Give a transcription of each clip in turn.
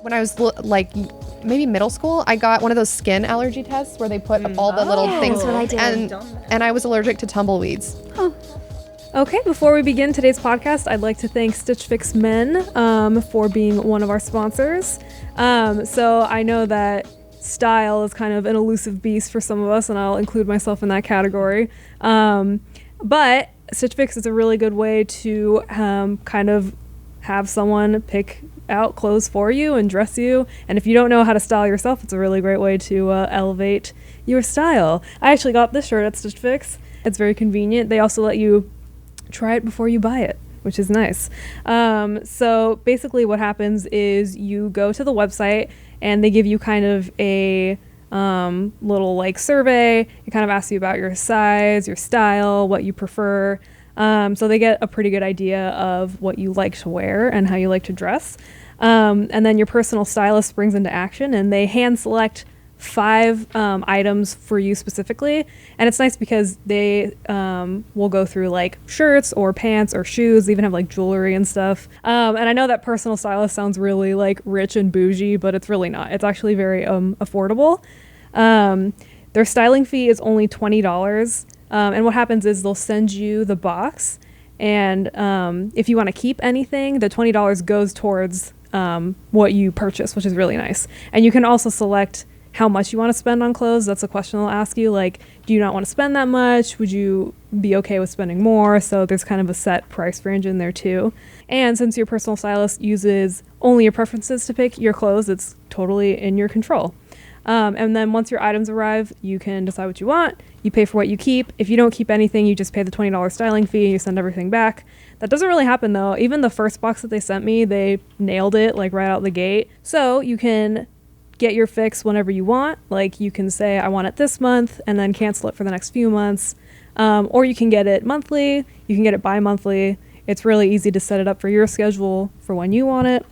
when I was like maybe middle school, I got one of those skin allergy tests where they put all the little things. That's what I did. And I was allergic to tumbleweeds. Huh. Okay, before we begin today's podcast, I'd like to thank Stitch Fix Men for being one of our sponsors. So I know that style is kind of an elusive beast for some of us, and I'll include myself in that category. But Stitch Fix is a really good way to kind of have someone pick out clothes for you and dress you. And if you don't know how to style yourself, it's a really great way to elevate your style. I actually got this shirt at Stitch Fix. It's very convenient. They also let you try it before you buy it, which is nice. So basically what happens is you go to the website and they give you kind of a little like survey. It kind of asks you about your size, your style, what you prefer. So they get a pretty good idea of what you like to wear and how you like to dress. And then your personal stylist springs into action and they hand select 5 items for you specifically. And it's nice because they will go through like shirts or pants or shoes. They even have like jewelry and stuff. And I know that personal stylist sounds really like rich and bougie, but it's really not. It's actually very affordable. Their styling fee is only $20. And what happens is they'll send you the box. And if you want to keep anything, the $20 goes towards what you purchase, which is really nice. And you can also select how much you want to spend on clothes. That's a question they'll ask you, like, do you not want to spend that much? Would you be okay with spending more? So there's kind of a set price range in there too. And since your personal stylist uses only your preferences to pick your clothes, it's totally in your control. And then once your items arrive, you can decide what you want. You pay for what you keep. If you don't keep anything, you just pay the $20 styling fee and you send everything back. That doesn't really happen though. Even the first box that they sent me, they nailed it like right out the gate. So you can get your fix whenever you want. Like you can say, I want it this month and then cancel it for the next few months. Or you can get it monthly. You can get it bi-monthly. It's really easy to set it up for your schedule for when you want it.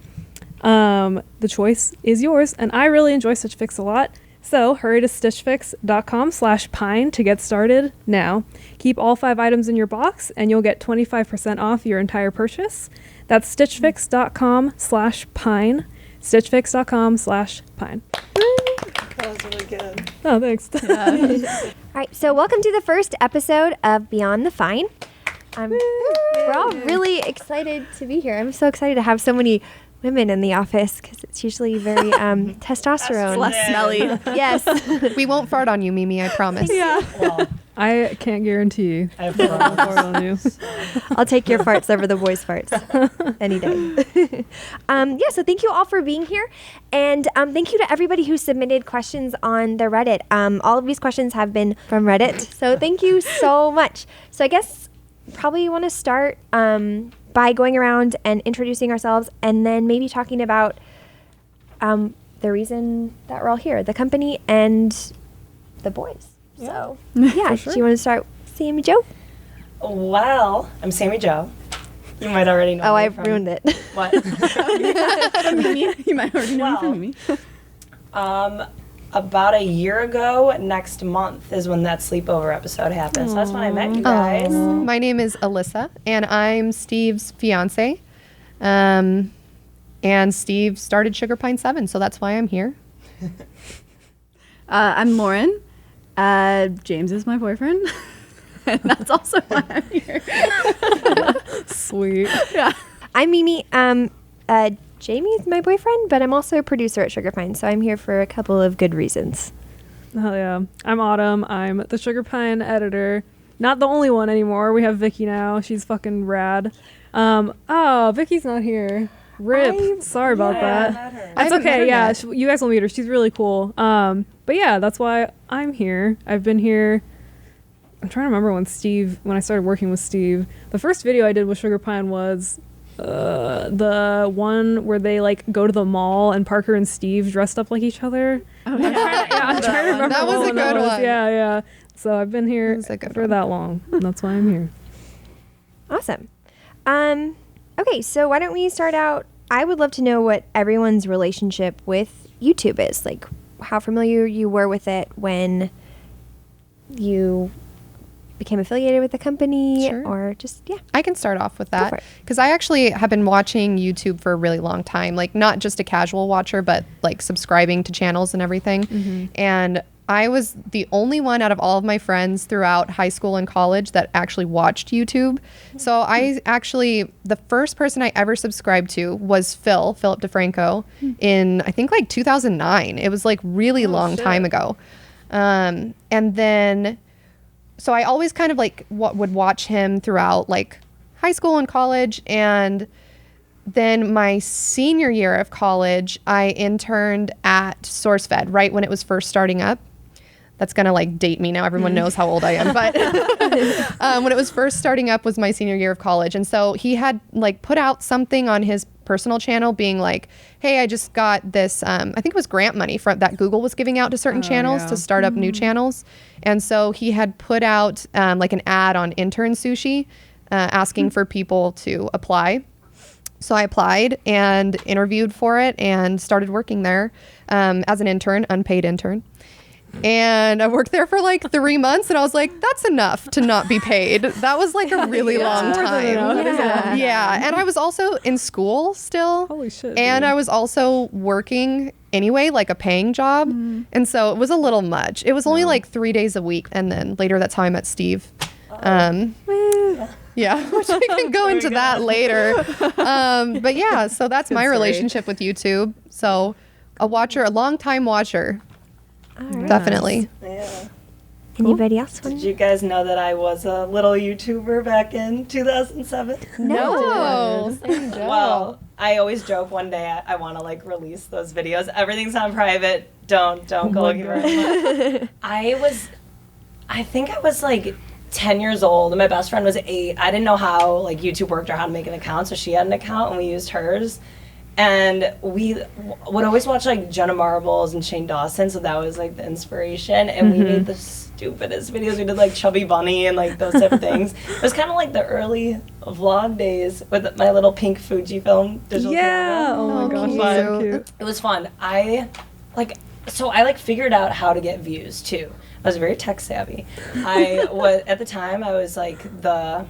The choice is yours. And I really enjoy Stitch Fix a lot. So hurry to stitchfix.com/pine to get started now. Keep all 5 items in your box and you'll get 25% off your entire purchase. That's stitchfix.com/pine. stitchfix.com/pine. That was really good. Oh, thanks. All right, so welcome to the first episode of Beyond the Fine. We're all really excited to be here. I'm so excited to have so many women in the office because it's usually very testosterone. Less smelly. Yes. We won't fart on you, Mimi, I promise. Yeah. Well, I can't guarantee. I have I'll fart on you. I'll take your farts over the boys' farts any day. So thank you all for being here. And thank you to everybody who submitted questions on the Reddit. All of these questions have been from Reddit. So thank you so much. So I guess probably you want to start by going around and introducing ourselves and then maybe talking about the reason that we're all here, the company and the boys. Yeah. So, yeah, sure. do you want to start, Sami Jo? well, I'm Sami Jo. You might already know. Oh, me I've from- ruined it. What? You might already know me from Mimi. About a year ago, next month is when that sleepover episode happened. So that's when I met you guys. My name is Alyssa, and I'm Steve's fiance. And Steve started Sugar Pine 7, so that's why I'm here. I'm Lauren. James is my boyfriend. And that's also why I'm here. Sweet. Yeah. I'm Mimi. Jamie's my boyfriend, but I'm also a producer at Sugar Pine, so I'm here for a couple of good reasons. Hell yeah. I'm Autumn. I'm the Sugar Pine editor. Not the only one anymore. We have Vicky now. She's fucking rad. Vicky's not here. Rip. Sorry about that. I That's haven't met her okay. Yeah, yet. you guys will meet her. She's really cool. But yeah, that's why I'm here. I've been here. I'm trying to remember when I started working with Steve. The first video I did with Sugar Pine was the one where they like go to the mall and Parker and Steve dressed up like each other. Oh, yeah. I'm trying to remember. That was what a good one. Yeah. So I've been here That was a good for one. that long. And that's why I'm here. Awesome. Okay, so why don't we start out? I would love to know what everyone's relationship with YouTube is. Like, how familiar you were with it when you became affiliated with the company Sure. or just, yeah. I can start off with for that it. because I actually have been watching YouTube for a really long time, like not just a casual watcher, but like subscribing to channels and everything. And I was the only one out of all of my friends throughout high school and college that actually watched YouTube. So I actually, the first person I ever subscribed to was Philip DeFranco in, I think like 2009. It was like really long time ago. And then, so I always kind of like would watch him throughout like high school and college. And then my senior year of college, I interned at SourceFed right when it was first starting up. That's going to like date me now. Everyone knows how old I am. But when it was first starting up was my senior year of college. And so he had like put out something on his personal channel being like, hey, I just got this, I think it was grant money from that Google was giving out to certain channels to start up new channels. And so he had put out like an ad on Intern Sushi asking for people to apply. So I applied and interviewed for it and started working there as an intern, unpaid intern. And I worked there for like 3 months and I was like, that's enough to not be paid. That was like a really long time. Yeah. And I was also in school still. Holy shit. And dude. I was also working anyway, like a paying job. And so it was a little much. It was only like 3 days a week. And then later that's how I met Steve. Yeah, which we can go into that later. But yeah, so that's my relationship with YouTube. So a long time watcher. All right. Definitely. Yeah. Anybody else want Did you guys know that I was a little YouTuber back in 2007? No. Well, I always joke one day I want to like release those videos. Everything's on private. Don't go looking for it. I think I was like 10 years old and my best friend was 8. I didn't know how like YouTube worked or how to make an account, so she had an account and we used hers. And we would always watch like Jenna Marbles and Shane Dawson, so that was like the inspiration. And we made the stupidest videos. We did like Chubby Bunny and like those type of things. It was kind of like the early vlog days with my little pink Fujifilm digital Yeah. camera. Oh my gosh. cute. That's so cute. It was fun. I figured out how to get views too. I was very tech savvy. At the time I was like the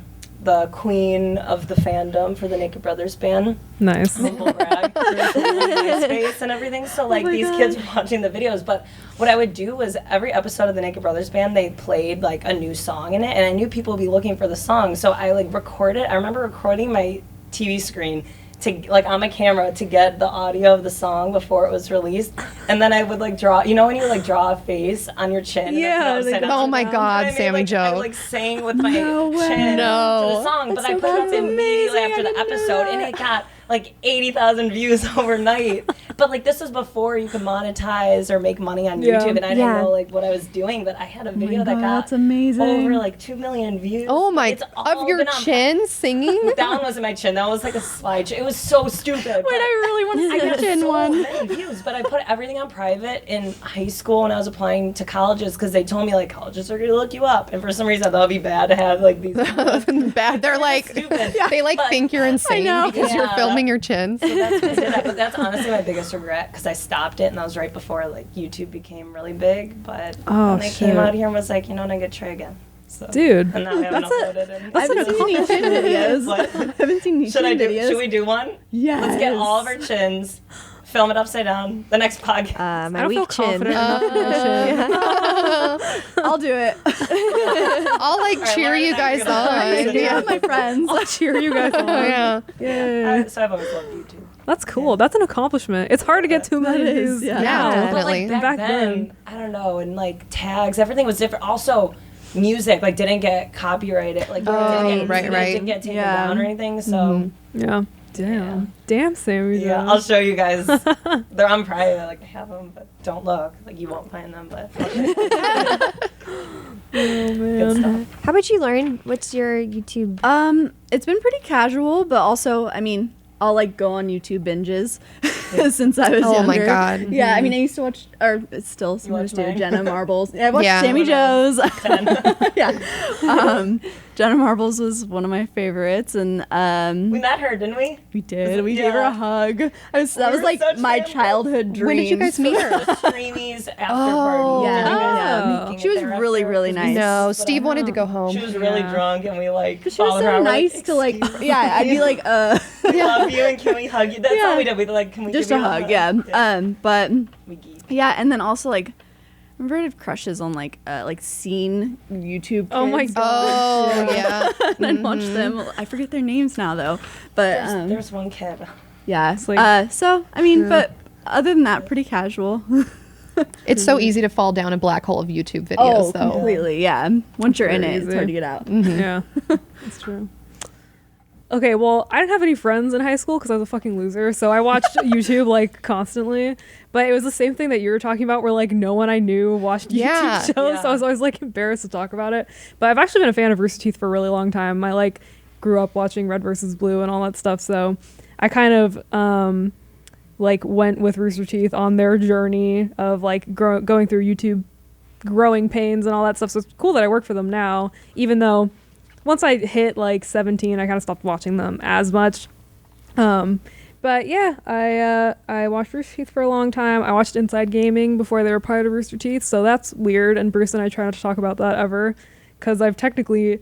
queen of the fandom for the Naked Brothers band. Nice. Humble brag. MySpace and everything. So like these kids were watching the videos. But what I would do was every episode of the Naked Brothers band, they played like a new song in it, and I knew people would be looking for the song. So I like recorded. I remember recording my TV screen to like on my camera to get the audio of the song before it was released, and then I would like draw. You know when you like draw a face on your chin? and Yeah, then put it upside like, down? Oh my And God, I made, Sammy like, Jo. I like sang with my chin No. to the song, but I put it up immediately after the episode, and it got like 80,000 views overnight. But like this was before you could monetize or make money on Yeah. YouTube, and I didn't Yeah. know like what I was doing. But I had a video that got that's amazing. over like 2 million views. Oh my, It's all of your been on- chin singing? That one wasn't my chin. That was like a slideshow. It was so stupid. Wait, I really want to I see got the chin so one. many views, but I put everything on private in high school when I was applying to colleges because they told me like colleges are gonna look you up, and for some reason I thought it'd be bad to have like these. Bad. They're like, stupid. they like But- think you're insane know. because you're Yeah. filming your chin. So that's what I did. But that's honestly my biggest regret because I stopped it, and that was right before like YouTube became really big. But Oh, when they shit. came out here and was like, you know what, I'm gonna try again. So, Dude. and now I haven't That's uploaded it. I haven't seen any chin videos. What? I haven't seen any Should I chin do? videos. Should we do one? Yes. Let's get all of our chins, film it upside down. The next podcast. I my don't feel weak chin. confident enough in my chin. I'll do it. I'll like right, cheer Lauren you and I are guys gonna on. try to Yeah, do my friends. I'll cheer you guys on. Oh, yeah. Yay. So I've always loved YouTube. That's cool. That's an accomplishment. It's hard to get 2 million That is, views yeah. Yeah, now. definitely. But like back, Back then, then. I don't know, and like tags, everything was different. Also, music like didn't get copyrighted, like didn't get taken Yeah. down or anything. So Yeah. Damn. Damn, Sammy. yeah, Jo. I'll show you guys. They're on private. Like I have them, but don't look. Like you won't find them, but good stuff. How about you, Lauren? What's your YouTube? It's been pretty casual, but also, I mean, I'll like go on YouTube binges since I was Oh younger. my God. Yeah, I mean, I used to watch, or still watch sometimes do mine? Jenna Marbles. Yeah, I watched Yeah. Sammy Jo's. 10. Yeah. Jenna Marbles was one of my favorites, and We met her, didn't we? we did. We gave her a hug. That was were like such my fanboys. childhood dream. When did you guys meet her? The Streamies after party. Yeah. Did you guys Oh. end up making She it was there really, after? really 'Cause we nice. No, split Steve up. wanted to go home. She was really Yeah. drunk, and we like She was followed her. so We're nice to like, yeah, I'd be like, we love you, and can we hug you? That's Yeah. all we did. We like, can we just give a you hug, yeah. But We geeked. yeah, and then also like, remember I had crushes on like scene YouTube. Oh my kids? Oh, yeah. And I'd watch them. I forget their names now though, but There's one kid. yeah. like- So I mean, but other than that, pretty casual. It's so easy to fall down a black hole of YouTube videos, though. completely. Yeah. Once you're in Very it, it's easy. hard to get out. Yeah, that's true. Okay, well, I didn't have any friends in high school because I was a fucking loser, so I watched YouTube like constantly. But it was the same thing that you were talking about, where like no one I knew watched YouTube Yeah. shows, Yeah. so I was always like embarrassed to talk about it. But I've actually been a fan of Rooster Teeth for a really long time. I like grew up watching Red vs. Blue and all that stuff, so I kind of like went with Rooster Teeth on their journey of like going through YouTube growing pains and all that stuff. So it's cool that I work for them now, even though once I hit like 17, I kind of stopped watching them as much. But yeah, I watched Rooster Teeth for a long time. I watched Inside Gaming before they were part of Rooster Teeth, so that's weird. And Bruce and I try not to talk about that ever, because I've technically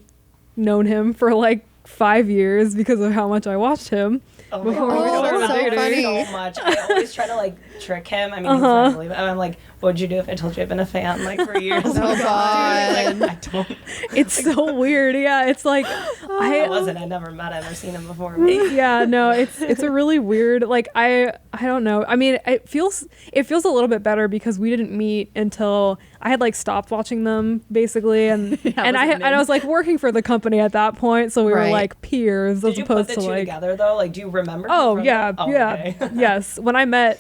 known him for like 5 years because of how much I watched him. Oh my Before God, we started I love dating. him so much. I always try to like trick him. I mean, he's not believe it. I'm like, what'd you do if I told you I've been a fan like for years? Oh, God. Like, I don't. It's so weird. Yeah, it's like I wasn't. I'd never met him or seen him before. But yeah, no, it's a really weird, like I don't know. I mean, it feels a little bit better because we didn't meet until I had like stopped watching them basically, and I was like working for the company at that point, so we were Right. like peers did as you put opposed the to two like. together though? Like, do you remember? Oh from yeah, that? Oh, yeah, okay. yes. When I met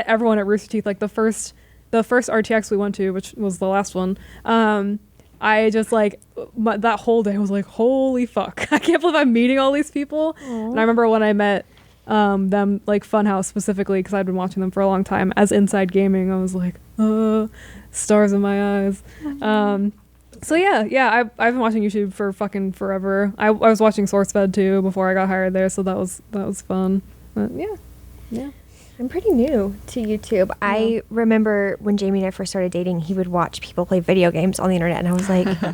everyone at Rooster Teeth, like the first RTX we went to, which was the last one, I just like that whole day I was like, holy fuck, I can't believe I'm meeting all these people. And I remember when I met them, like Funhouse specifically, because I'd been watching them for a long time as Inside Gaming, I was like, stars in my eyes. So yeah, I've been watching YouTube for fucking forever. I was watching SourceFed too before I got hired there, so that was fun. But yeah. I'm pretty new to YouTube. I remember when Jamie and I first started dating, he would watch people play video games on the internet, and I was like, what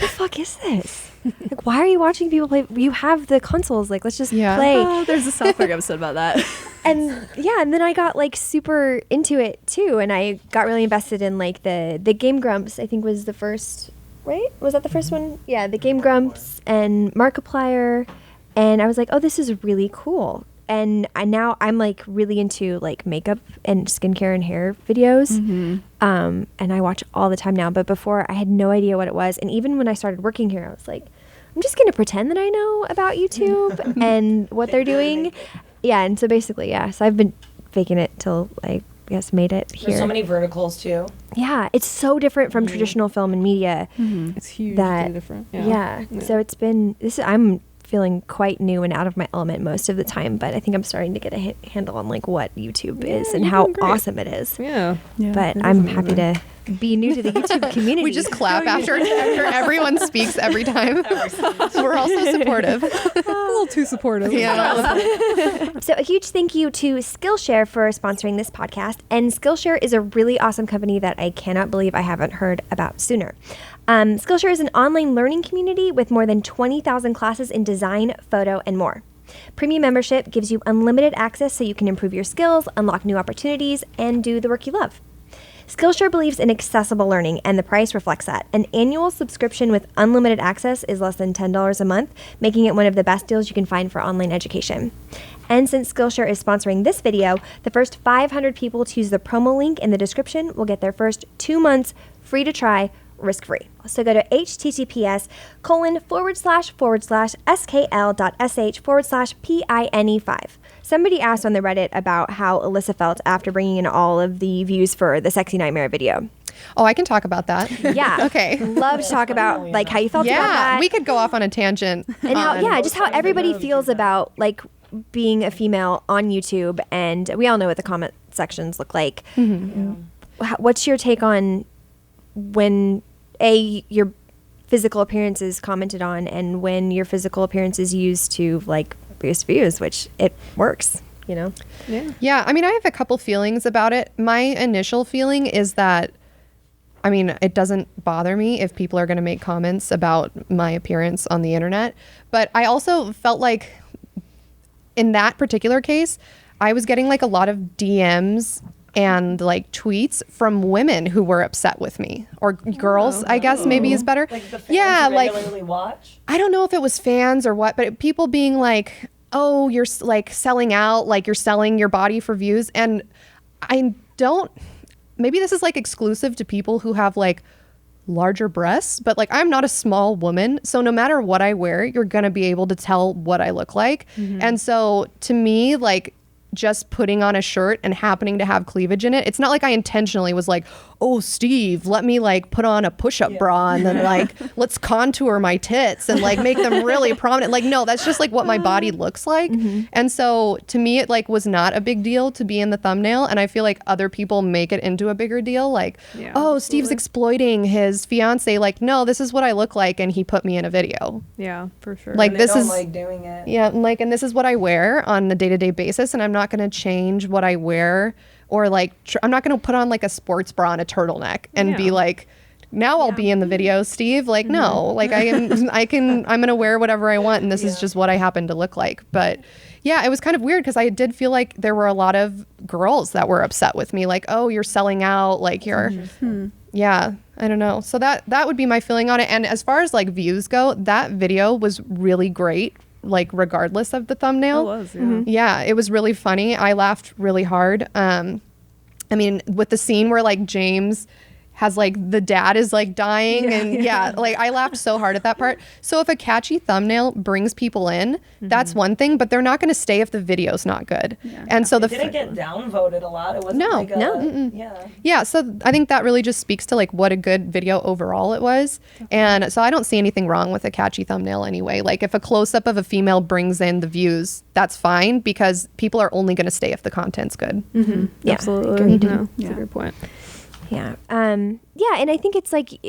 the fuck is this? Like, why are you watching people play? You have the consoles. Like, let's just play. Oh, there's a South Park episode about that. And yeah, and then I got like super into it too, and I got really invested in like the Game Grumps. I think was the first, right? Was that the first one? Yeah, the Game Grumps and Markiplier, and I was like, oh, this is really cool. And now I'm like really into like makeup and skincare and hair videos, and I watch all the time now. But before, I had no idea what it was, and even when I started working here, I was like, I'm just gonna pretend that I know about YouTube and what they're doing. Yeah, and so basically, so I've been faking it till I guess made it here. There's so many verticals too. Yeah, it's so different from traditional film and media. It's huge. That different. yeah. So it's been I'm feeling quite new and out of my element most of the time, but I think I'm starting to get a handle on like what YouTube is and you're how doing great. awesome it is. Yeah. But I'm happy to be new to the YouTube community. We just clap after everyone speaks every time. We're also supportive. A little too supportive. Yeah. So a huge thank you to Skillshare for sponsoring this podcast. And Skillshare is a really awesome company that I cannot believe I haven't heard about sooner. Skillshare is an online learning community with more than 20,000 classes in design, photo, and more. Premium membership gives you unlimited access so you can improve your skills, unlock new opportunities, and do the work you love. Skillshare believes in accessible learning, and the price reflects that. An annual subscription with unlimited access is less than $10 a month, making it one of the best deals you can find for online education. And since Skillshare is sponsoring this video, the first 500 people to use the promo link in the description will get their first 2 months free to try, risk-free. So go to https://skl.sh/pine5. Somebody asked on the Reddit about how Alyssa felt after bringing in all of the views for the Sexy Nightmare video. Oh, I can talk about that. Yeah. Okay. Love to talk about like how you felt about Yeah, that. we could go off on a tangent. And how, on- just how everybody feels about like being a female on YouTube, and we all know what the comment sections look like. What's your take on when you're physical appearance is commented on, and when your physical appearance is used to like boost views, which it works, you know? Yeah, I mean, I have a couple feelings about it. My initial feeling is that, I mean, it doesn't bother me if people are going to make comments about my appearance on the internet. But I also felt like in that particular case, I was getting like a lot of DMs and like tweets from women who were upset with me, or girls, I guess maybe is better. Like the fans who regularly watch? I don't know if it was fans or what, but people being like, oh, you're like selling out, like you're selling your body for views. And I don't, maybe this is like exclusive to people who have like larger breasts, but like I'm not a small woman. So no matter what I wear, you're going to be able to tell what I look like. And so to me, like, just putting on a shirt and happening to have cleavage in it, it's not like I intentionally was like, oh, Steve, let me like put on a push-up bra and then like let's contour my tits and like make them really prominent. Like, no, that's just like what my body looks like. And so to me, it like was not a big deal to be in the thumbnail. And I feel like other people make it into a bigger deal. Like, oh, Steve's exploiting his fiance. Like, no, this is what I look like, and he put me in a video. Yeah, for sure. Like, And this they don't is like doing it. yeah, like, and this is what I wear on a day-to-day basis, and I'm not going to change what I wear, or like I'm not going to put on like a sports bra and a turtleneck and be like, now I'll be in the video, Steve. Like, no, like I'm going to wear whatever I want, and this is just what I happen to look like. But yeah, it was kind of weird because I did feel like there were a lot of girls that were upset with me, like, oh, you're selling out, like you're yeah, I don't know. So that would be my feeling on it. And as far as like views go, that video was really great, like regardless of the thumbnail. It was, yeah. Yeah, it was really funny. I laughed really hard. I mean, with the scene where like James has like the dad is like dying and like I laughed so hard at that part. So if a catchy thumbnail brings people in, that's one thing, but they're not going to stay if the video's not good. And so It didn't get downvoted a lot. It wasn't yeah, so I think that really just speaks to like what a good video overall it was. And so I don't see anything wrong with a catchy thumbnail anyway. Like if a close-up of a female brings in the views, that's fine, because people are only going to stay if the content's good. Yeah, Absolutely. agreed. No, that's a great point. Yeah. Yeah. And I think it's like,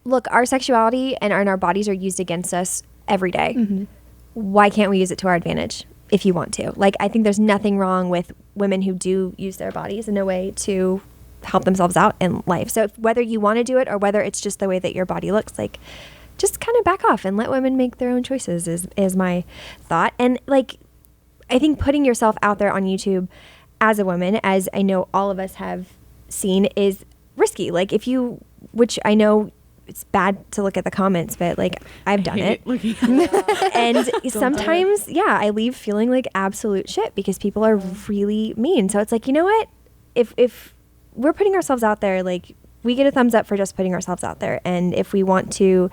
look, our sexuality and our bodies are used against us every day. Why can't we use it to our advantage if you want to? Like, I think there's nothing wrong with women who do use their bodies in a way to help themselves out in life. So whether you want to do it or whether it's just the way that your body looks, like, just kind of back off and let women make their own choices is my thought. And like, I think putting yourself out there on YouTube as a woman, as I know all of us have seen, is risky. Like if you, which I know it's bad to look at the comments, but like I've done it. And sometimes, I leave feeling like absolute shit because people are really mean. So it's like, you know what? If we're putting ourselves out there, like we get a thumbs up for just putting ourselves out there. And if we want to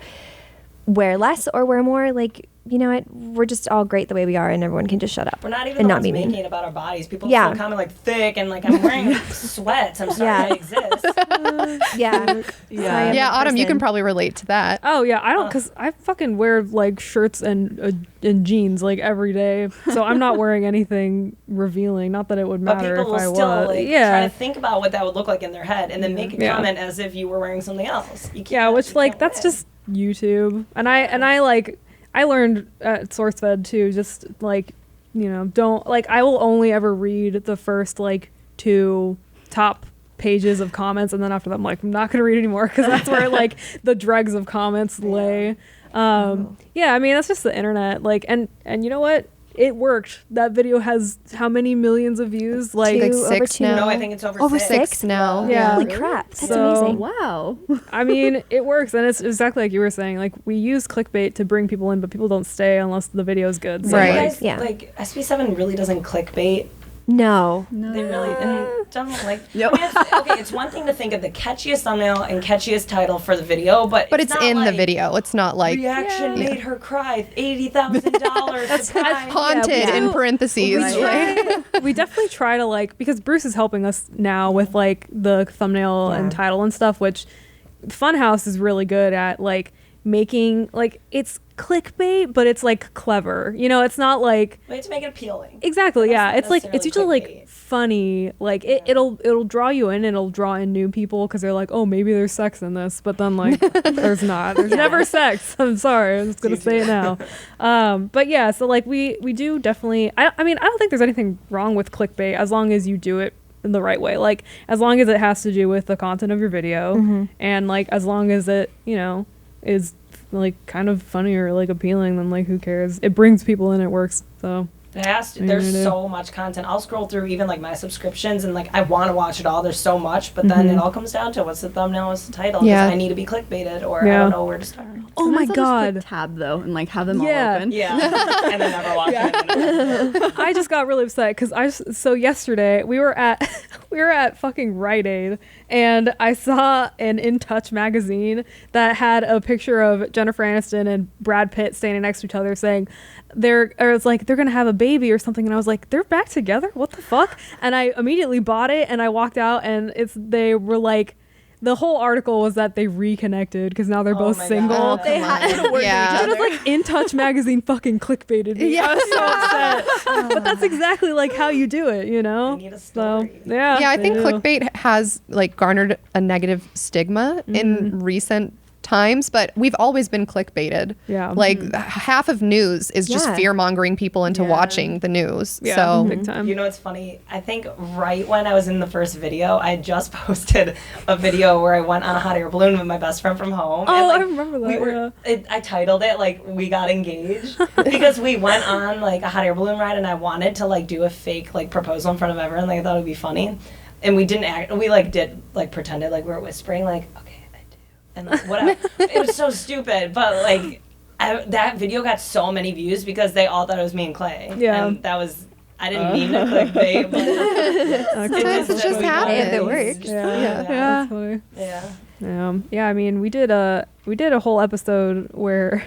wear less or wear more, like, you know what, we're just all great the way we are, and everyone can just shut up. We're not even and the not ones be making mean. it about our bodies. People still comment like thick and like I'm wearing sweats. I'm sorry I exist. Autumn, you can probably relate to that. Oh yeah, I don't, because I fucking wear like shirts and jeans like every day, so I'm not wearing anything revealing. Not that it would matter but people if I will still was. like try to think about what that would look like in their head, and then make a comment as if you were wearing something else. Which like that's just YouTube, and I like. I learned at SourceFed too, just like, you know, don't, like, I will only ever read the first like 2 top pages of comments, and then after that I'm like, I'm not gonna read anymore, because that's where like the dregs of comments lay. I mean, that's just the internet, like, and you know what, it worked. That video has how many millions of views? Like 6 now. No, I think it's over 6 now. Yeah. Holy crap, that's So, amazing. Wow. I mean, it works, and it's exactly like you were saying. Like, we use clickbait to bring people in, but people don't stay unless the video is good. So, Right. Like SB7 really doesn't clickbait. No. They really don't like. I mean, it's one thing to think of the catchiest thumbnail and catchiest title for the video, but it's not in the like, video. It's not like reaction made her cry $80,000. That's haunted in parentheses. we definitely try to, like, because Bruce is helping us now with like the thumbnail and title and stuff, which Funhouse is really good at, like making, like, it's clickbait, but it's like clever. You know, it's not like We have to make it appealing. exactly. That's Yeah, not it's like it's usually necessarily like clickbait. funny. Like it'll draw you in, and it'll draw in new people because they're like, oh, maybe there's sex in this, but then like there's not. There's never sex. I'm sorry, I'm just gonna say it now. But yeah, so like we do definitely. I mean, I don't think there's anything wrong with clickbait as long as you do it in the right way. Like as long as it has to do with the content of your video, and like as long as it, you know, is like kind of funny or like appealing, then like who cares? It brings people in, it works. So It has to. Yeah, There's it is. so much content. I'll scroll through even like my subscriptions and like I want to watch it all. There's so much, but then it all comes down to what's the thumbnail, what's the title. 'cause Yeah. I need to be clickbaited or I Yeah. don't know where to start. oh my Sometimes I'll just click god, tab though and like have them Yeah. all open. Yeah, and then never watch it. I just got really upset because so yesterday we were at fucking Rite Aid, and I saw an In Touch magazine that had a picture of Jennifer Aniston and Brad Pitt standing next to each other, saying it's like they're gonna have a baby or something, and I was like, they're back together? What the fuck? And I immediately bought it, and I walked out, and they were like. The whole article was that they reconnected because now they're both my single. God. Oh, They come had on. to work Yeah. It was like In Touch magazine fucking clickbaited me. I was so upset. But that's exactly like how you do it, you know? They need a So story. yeah. Yeah, I they think do. clickbait has like garnered a negative stigma in recent times, but we've always been clickbaited. Yeah. Like half of news is just Yeah. fear mongering people into Yeah. watching the news. Yeah, So big time. You know what's funny? I think right when I was in the first video, I had just posted a video where I went on a hot air balloon with my best friend from home. Oh, and, like, I remember that, I titled it like "We Got Engaged" because we went on like a hot air balloon ride, and I wanted to like do a fake like proposal in front of everyone. Like I thought it would be funny, and we didn't act. We like did like pretended like we were whispering like okay. And like, whatever. It was so stupid, but like that video got so many views because they all thought it was me and Clay. Yeah. And that was I didn't mean to clickbait, but sometimes it just happens. If it works. Yeah. Yeah. That's funny. Yeah. Yeah, I mean, we did a whole episode where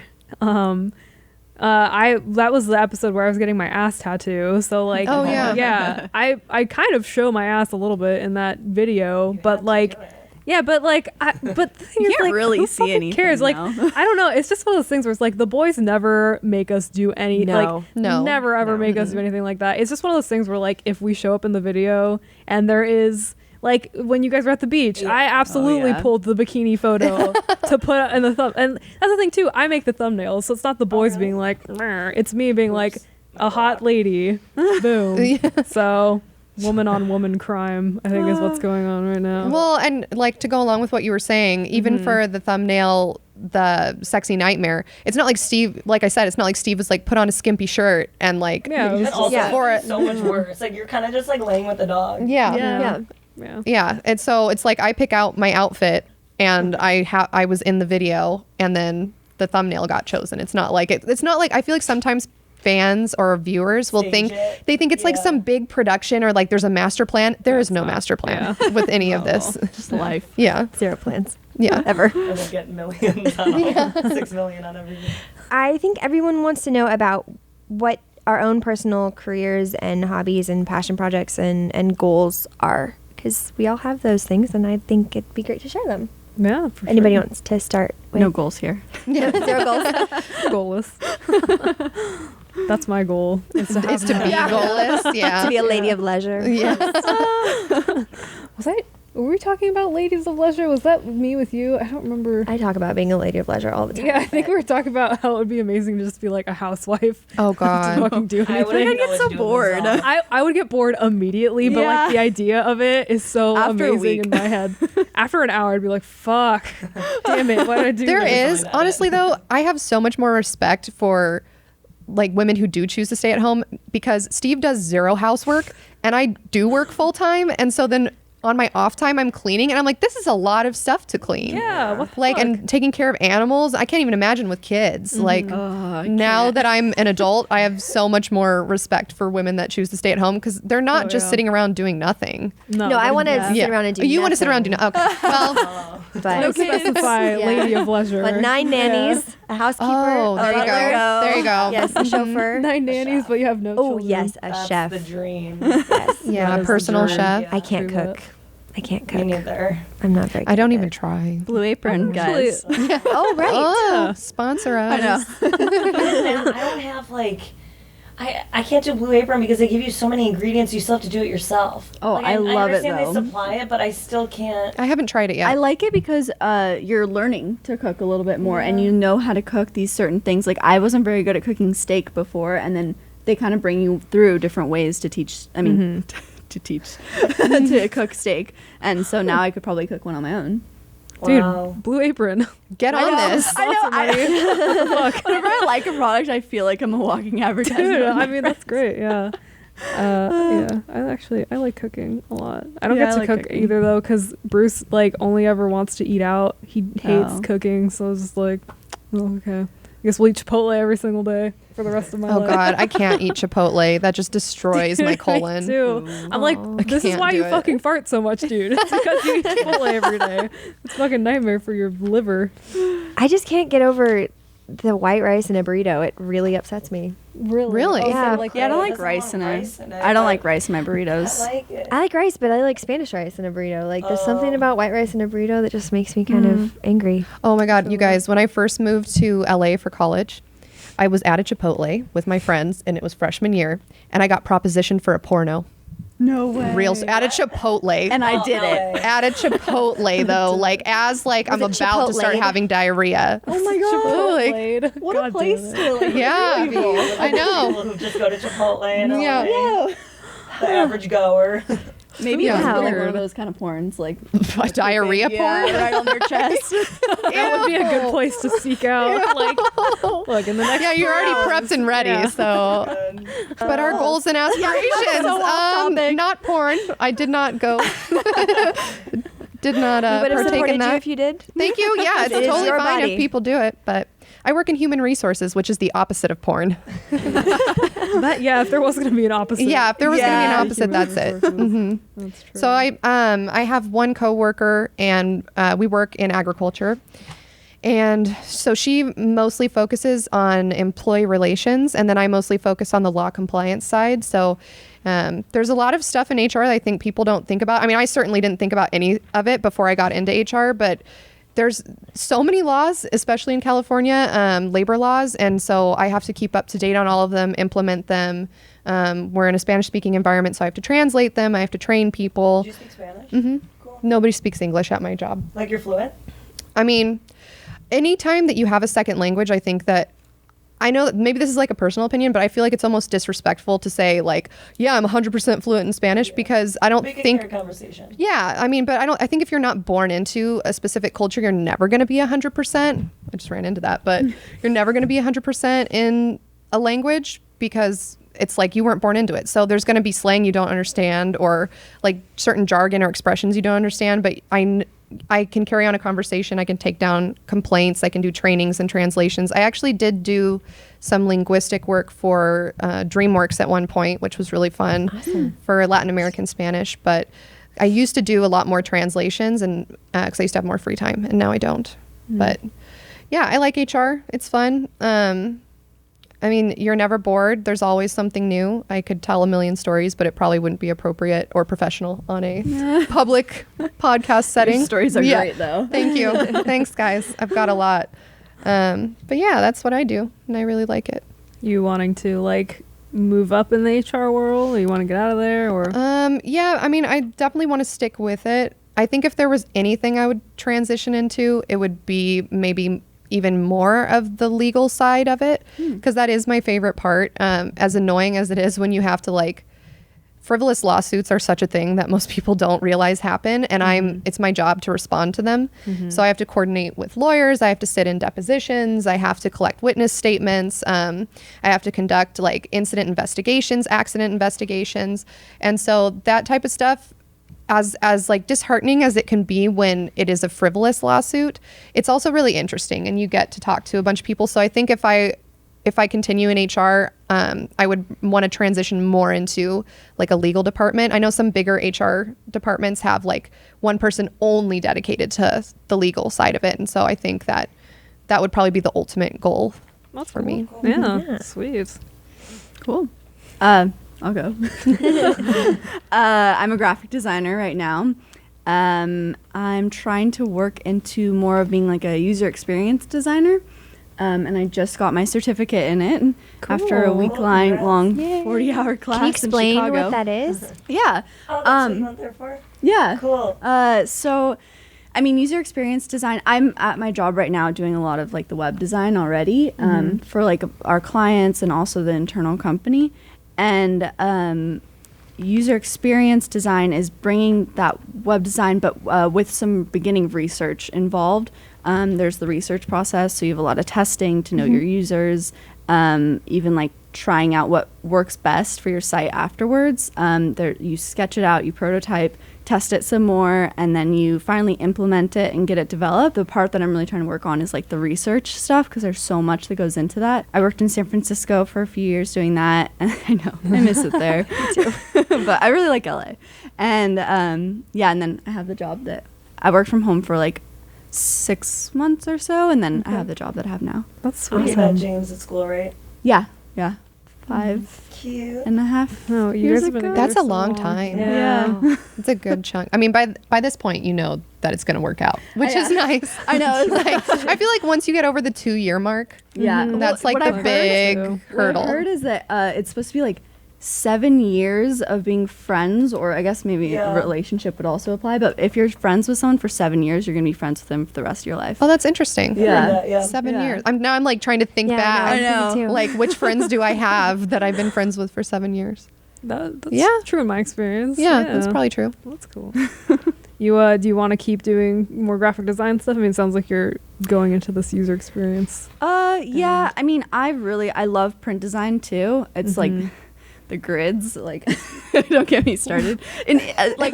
that was the episode where I was getting my ass tattoo. So like Oh, yeah. yeah, I kind of show my ass a little bit in that video, You but have to like do it. yeah, but like, but the thing You is, can't like, really who see fucking anything cares? Like, now. I don't know. It's just one of those things where it's like the boys never make us do any, No. like, No. never ever make us do anything like that. It's just one of those things where like if we show up in the video and there is. Like when you guys were at the beach, Yeah. I absolutely yeah. pulled the bikini photo to put in the thumb. And that's the thing too. I make the thumbnails, so it's not the boys being like, "Meh." It's me being like a hot lady. Boom. So woman on woman crime, I think, is what's going on right now. Well, and like to go along with what you were saying, even for the thumbnail, the sexy nightmare, it's not like Steve, like I said, it's not like Steve was like put on a skimpy shirt and like, Yeah, it was And just- also Yeah. for it so much worse. Like you're kind of just like laying with the dog. yeah. Yeah. Yeah. Yeah. And so it's like I pick out my outfit and I was in the video and then the thumbnail got chosen. It's not like it's not like I feel like sometimes fans or viewers will Stage think it. they think it's like Yeah. some big production or like there's a master plan. There is no master plan with any of this. Just life. Yeah. Zero plans. Yeah. Ever. And they get millions on all, 6 million on everything. I think everyone wants to know about what our own personal careers and hobbies and passion projects and goals are, because we all have those things, and I think it'd be great to share them. Yeah. For Anybody sure. wants to start with No goals here. zero goals? Goalless. That's my goal. Is to, Is to be goalless. Yeah. To be a lady of leisure. Yeah. Were we talking about ladies of leisure? Was that me with you? I don't remember. I talk about being a lady of leisure all the time. Yeah, I think we were talking about how it would be amazing to just be like a housewife. Oh To God. fucking do I anything. wouldn't know get what so to do with bored. this all. I would get bored immediately, but Yeah. like the idea of it is so After a amazing week. in my head. After an hour, I'd be like, "Fuck, damn it, why did I do There this?" is honestly though, I have so much more respect for like women who do choose to stay at home because Steve does zero housework and I do work full time, and so then on my off time I'm cleaning and I'm like, this is a lot of stuff to clean. Yeah, what the Like fuck? and taking care of animals. I can't even imagine with kids. Like I now can't. that I'm an adult, I have so much more respect for women that choose to stay at home because they're not Oh, just yeah. sitting around doing nothing. No, I want to yeah. sit around and do You want to sit around nothing. and do okay. Well, But, Don't specify Yeah. lady of leisure. but 9 nannies, a housekeeper, Oh, a there you go. butler, There you go. yes, a chauffeur. 9 nannies, but you have no Oh, children. yes, a That's chef. the dream. Yes. yeah, That a is personal the dream. chef. Yeah. I can't Do that. cook. I can't Me cook. neither. I'm not very good I don't at even it. try. Blue Apron, guys. Oh, right. Oh, sponsor us. I know. I don't have like. I can't do Blue Apron because they give you so many ingredients. You still have to do it yourself. Oh, Like, I love it, understand though. they supply it, but I still can't. I haven't tried it yet. I like it because you're learning to cook a little bit more and you know how to cook these certain things. Like I wasn't very good at cooking steak before, and then they kind of bring you through different ways to teach. I mean, to teach to cook steak, and so now I could probably cook one on my own. Dude, Wow. Blue Apron. Get on this. I know. Whenever I like a product, I feel like I'm a walking advertisement. Dude, I mean, that's great. Yeah. Yeah. I like cooking a lot. I don't Yeah, get I to like cook cooking. either though, because Bruce like only ever wants to eat out. He hates Oh. cooking, so it's just like, oh, okay. I guess we'll eat Chipotle every single day for the rest of my Oh life. God, I can't eat Chipotle. That just destroys my Me colon. too. I'm like, I this is can't why do you it. fucking fart so much, dude. It's because you eat Chipotle every day. It's a fucking nightmare for your liver. I just can't get over the white rice in a burrito. It really upsets me. Really? Oh, so Yeah. like, Yeah, I don't like Doesn't rice want in it. rice in it, I don't but like rice in my burritos. I like it. I like rice, but I like Spanish rice in a burrito. Like, there's something Oh. about white rice in a burrito that just makes me kind of angry. Oh my God, you guys, when I first moved to LA for college, I was at a Chipotle with my friends and it was freshman year and I got propositioned for a porno. No way. At a Chipotle. And I did it. At a Chipotle though, like as like I'm Was it about to start Chipotle? having diarrhea. Oh my god. Like, What a place to like. yeah, people. I know. People who just go to Chipotle and Yeah. LA, the average goer. Maybe it was Wow. for, like one of those kind of porns, like A diarrhea yeah, porn? right on their chest. That would be a good place to seek out. Like, look, in the next Yeah, you're already prepped and ready, Yeah. so. But our goals and aspirations, so off topic. not porn. I did not go. Did not We would have partake supported in you that. if you did. Thank you. Yeah, it's It is totally your fine body. if people do it, but I work in human resources, which is the opposite of porn. But yeah, if there was going to be an opposite. Yeah, if there was going to be an Yeah. opposite, that's it. Mhm. That's true. So I have one coworker, and we work in agriculture, and so she mostly focuses on employee relations, and then I mostly focus on the law compliance side. So there's a lot of stuff in HR that I think people don't think about. I mean, I certainly didn't think about any of it before I got into HR, but there's so many laws, especially in California, labor laws, and so I have to keep up to date on all of them, implement them. We're in a Spanish-speaking environment, so I have to translate them. I have to train people. Do you speak Spanish? Mm-hmm. Cool. Nobody speaks English at my job. Like you're fluent? I mean, anytime that you have a second language, I think that, I know that maybe this is like a personal opinion, but I feel like it's almost disrespectful to say like, yeah, I'm 100% fluent in Spanish, because I don't We can think, carry conversation. yeah, I mean, but I think if you're not born into a specific culture, you're never going to be 100%. I just ran into that, but you're never going to be 100% in a language, because it's like you weren't born into it. So there's going to be slang you don't understand, or like certain jargon or expressions you don't understand, but I can carry on a conversation. I can take down complaints. I can do trainings and translations. I actually did do some linguistic work for DreamWorks at one point, which was really fun for Latin American Spanish. But I used to do a lot more translations, and because I used to have more free time, and now I don't. But yeah, I like HR. It's fun. I mean, you're never bored. There's always something new. I could tell a million stories, but it probably wouldn't be appropriate or professional on a public podcast setting. Your stories are Yeah. great though. Thank you. Thanks, guys. I've got a lot. But yeah, that's what I do, and I really like it. You wanting to like move up in the HR world? Or you want to get out of there? Or Yeah, I mean, I definitely want to stick with it. I think if there was anything I would transition into, it would be maybe even more of the legal side of it, because that is my favorite part. As annoying as it is when you have to like, frivolous lawsuits are such a thing that most people don't realize happen, and it's my job to respond to them. So I have to coordinate with lawyers, I have to sit in depositions, I have to collect witness statements, I have to conduct like incident investigations, accident investigations, and so that type of stuff, as like disheartening as it can be when it is a frivolous lawsuit, it's also really interesting, and you get to talk to a bunch of people. So I think if I continue in HR, I would want to transition more into like a legal department. I know some bigger HR departments have like one person only dedicated to the legal side of it, and so I think that would probably be the ultimate goal for me. yeah, sweet. Cool. I'll go. I'm a graphic designer right now. I'm trying to work into more of being like a user experience designer. And I just got my certificate in it after a week-long 40-hour class. Can you explain in Chicago. what that is? Yeah. Oh, that's what you went there for? Yeah. Cool. So, I mean, user experience design, I'm at my job right now doing a lot of like the web design already for like our clients and also the internal company. And user experience design is bringing that web design, but with some beginning research involved. There's the research process, so you have a lot of testing to know your users, even like trying out what works best for your site afterwards. You sketch it out, you prototype, test it some more, and then you finally implement it and get it developed. The part that I'm really trying to work on is like the research stuff, because there's so much that goes into that. I worked in San Francisco for a few years doing that, and I know, I miss it there. Me too. But I really like LA. And and then I have the job that I worked from home for like 6 months or so, and then I have the job that I have now. That's You sweet. met James at school, right? Yeah. 5 Cute. and a half Oh, you years guys have been ago. together That's a so long long. time. Yeah. It's a good chunk. I mean, by this point, you know that it's going to work out, which is nice. I know. It's Like, I feel like once you get over the 2-year mark, Yeah. that's like What the I've heard big too. hurdle. What I heard is that it's supposed to be like 7 years of being friends, or I guess maybe a relationship would also apply. But if you're friends with someone for 7 years, you're gonna be friends with them for the rest of your life. Oh, that's interesting. Yeah. 7 Yeah. years. I'm like trying to think Yeah, back. I know. Me too. Like, which friends do I have that I've been friends with for 7 years? That's Yeah. true in my experience. Yeah, that's probably true. That's cool. You do you want to keep doing more graphic design stuff? I mean, it sounds like you're going into this user experience. Yeah. I mean, I love print design too. It's like the grids, like don't get me started. And like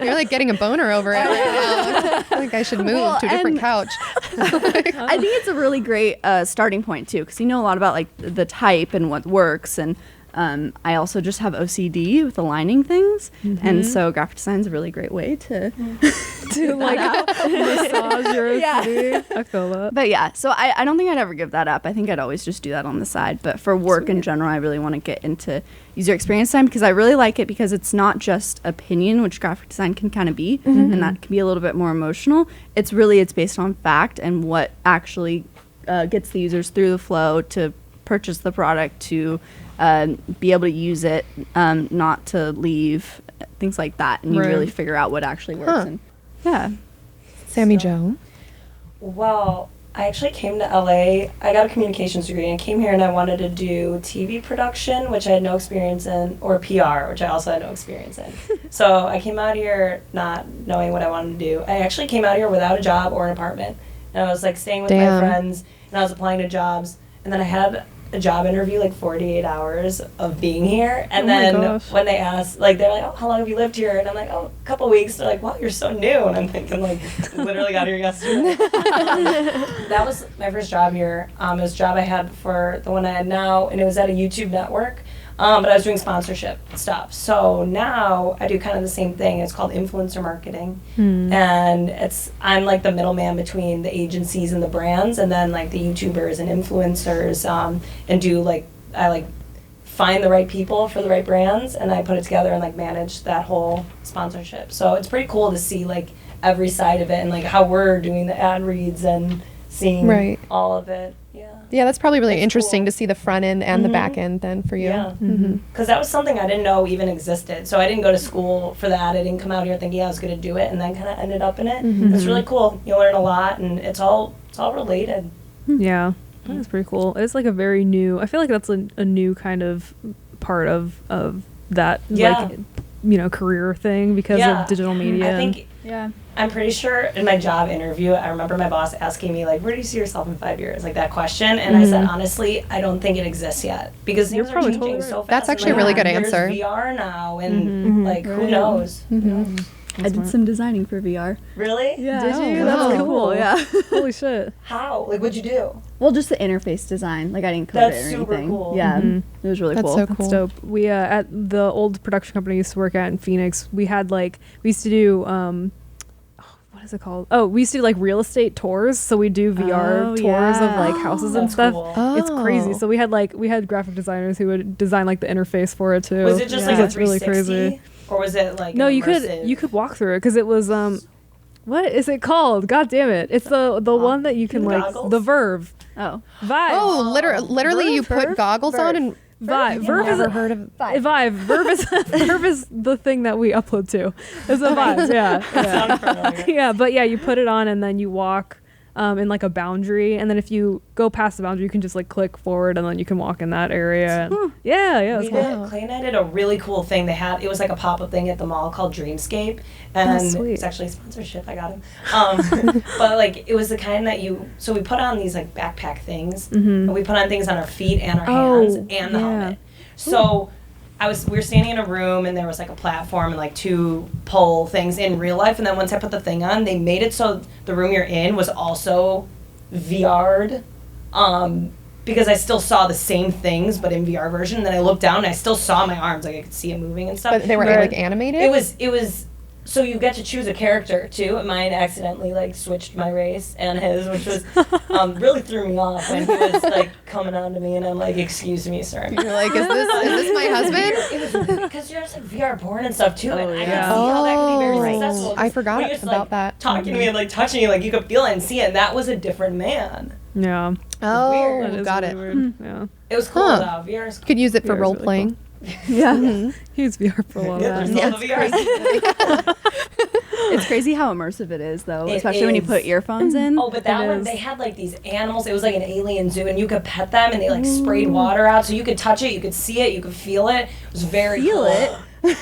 You're like getting a boner over it right now. I think I should move to a different couch. I think it's a really great starting point too, because you know a lot about like the type and what works, and I also just have OCD with aligning things, and so graphic design is a really great way to To like massage your OCD. I feel that. But yeah, so I don't think I'd ever give that up. I think I'd always just do that on the side. But for work in general, I really want to get into user experience design, because I really like it, because it's not just opinion, which graphic design can kind of be, and that can be a little bit more emotional. It's based on fact and what actually gets the users through the flow to purchase the product, to be able to use it, not to leave, things like that. And you really figure out what actually works. Huh. And yeah. Sammy Jo. Well, I actually came to LA. I got a communications degree and came here, and I wanted to do TV production, which I had no experience in, or PR, which I also had no experience in. So I came out here not knowing what I wanted to do. I actually came out here without a job or an apartment. And I was like staying with my friends, and I was applying to jobs. And then I had a job interview like 48 hours of being here, and then when they asked, like, they're like, oh, how long have you lived here? And I'm like, oh, a couple weeks. They're like, wow, you're so new. And I'm thinking, like, literally got here yesterday. That was my first job here. It was a job I had for the one I had now, and it was at a YouTube network, but I was doing sponsorship stuff. So now I do kind of the same thing. It's called influencer marketing, and I'm like the middleman between the agencies and the brands, and then like the YouTubers and influencers, and do like I find the right people for the right brands, and I put it together and like manage that whole sponsorship. So it's pretty cool to see like every side of it, and like how we're doing the ad reads and seeing all of it. Yeah, that's probably really That's interesting cool. to see the front end and the back end then for you. Yeah, because that was something I didn't know even existed. So I didn't go to school for that. I didn't come out here thinking I was going to do it, and then kind of ended up in it. It's really cool. You learn a lot, and it's all related. Yeah, that's pretty cool. It's like a very new. I feel like that's a new kind of part of that like career thing because of digital media. I think I'm pretty sure in my job interview, I remember my boss asking me, like, where do you see yourself in 5 years? Like, that question. And I said, honestly, I don't think it exists yet. Because things are changing so fast. That's actually a really good answer. There's VR now, and, like, who knows? I did some designing for VR. Really? Yeah. Did you? Oh, That's wow. cool. Yeah. Holy shit. How? Like, what'd you do? Well, just the interface design. Like, I didn't code That's it or super anything. cool. Yeah. It was really That's cool. so cool. That's dope. We at the old production company I used to work at in Phoenix, we used to do what is it called? Oh, we used to do like real estate tours. So we do VR tours of like houses and That's stuff. cool. Oh. It's crazy. So we had graphic designers who would design like the interface for it too. Was it just like a 360? or was it like No, an you immersive- could walk through it because it was what is it called? God damn it! It's the one that you can like Goggles? the Verve. Oh. Vive. Oh, literally, you put Verve? goggles on and Vive. Verve is never heard of. Vive. Verve is the thing that we upload to. It's a Vive. Yeah. Sounded familiar. Yeah, but yeah, you put it on and then you walk in like a boundary, and then if you go past the boundary, you can just like click forward, and then you can walk in that area. And yeah, it's cool. Clay and I did a really cool thing. It was like a pop-up thing at the mall called Dreamscape, and sweet. it's actually a sponsorship. I got him. But like it was the kind that so we put on these like backpack things, and we put on things on our feet and our hands and the helmet. So we were standing in a room, and there was like a platform and like 2 pole things in real life, and then once I put the thing on, they made it so the room you're in was also VR'd, because I still saw the same things but in VR version. And then I looked down and I still saw my arms, like I could see it moving and stuff. But they were like animated. It was so you get to choose a character too. Mine accidentally like switched my race and his, which was really threw me off when he was like coming on to me, and I'm like, "Excuse me, sir." You're like, is this my husband? It was because you're just like VR porn and stuff too, and I could see yeah. how that could be very Oh, successful. 'cause I forgot when you're just, about like, that. Talking to me and like touching you, like you could feel it and see it. And that was a different man. Yeah. Oh, weird. That is got really it. weird. Yeah. It was cool Huh. though. VR is cool. Could use it for VR is role really playing. Yeah. Use VR for a lot of Yeah, that. there's all the VR. It's crazy how immersive it is, though, It especially when you is. put earphones in. Oh, but that It one, is. they had like these animals. It was like an alien zoo, and you could pet them, and they like sprayed water out, so you could touch it, you could see it, you could feel it. It was very Feel cool. it?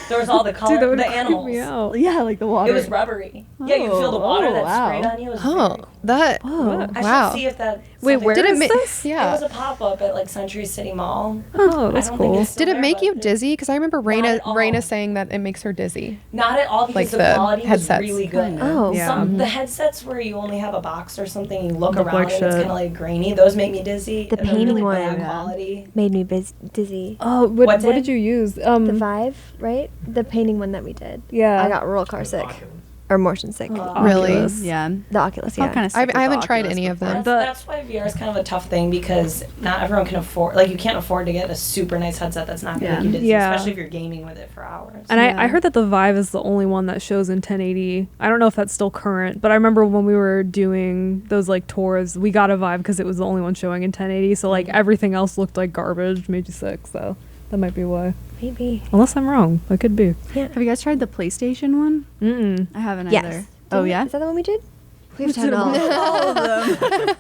There was all the color, Dude, that would the creep animals. me out. Yeah, like the water. It was rubbery. Yeah, you could feel the water that wow. sprayed on you. It was Oh, very cool. that. Oh. I wow. should see if that. Wait, something- where Did it is ma- this? It Yeah. was a pop-up at like Century City Mall. Oh, that's I don't cool. think it's still Did it there, make but you dizzy? Because I remember at all. Raina saying that it makes her dizzy. Not at all, because Like the the quality headsets. was really good. Oh. Yeah. The headsets where you only have a box or something, you look Look around like and it's shit. kind of like grainy. Those make me dizzy. The They're painting really one. bad Yeah. quality. Made me dizzy. Oh, what What did did? you use? The Vive, right? The painting one that we did. Yeah. I got real car sick. Or motion sick. Really? Oculus. Yeah. The Oculus, Felt yeah. kind of I haven't tried any of them. That's why VR is kind of a tough thing, because not everyone can afford, like you can't afford to get a super nice headset that's not going to Yeah. make you dizzy, Yeah. especially if you're gaming with it for hours. And Yeah. I heard that the Vive is the only one that shows in 1080. I don't know if that's still current, but I remember when we were doing those like tours, we got a Vive because it was the only one showing in 1080. So like everything else looked like garbage, made you sick. So that might be why. Maybe. Unless I'm wrong, that could be. Yeah. Have you guys tried the PlayStation one? Mm-mm. I haven't Yes. either. Did Oh, we- yeah? Is that the one we did? We've did done all. All of them.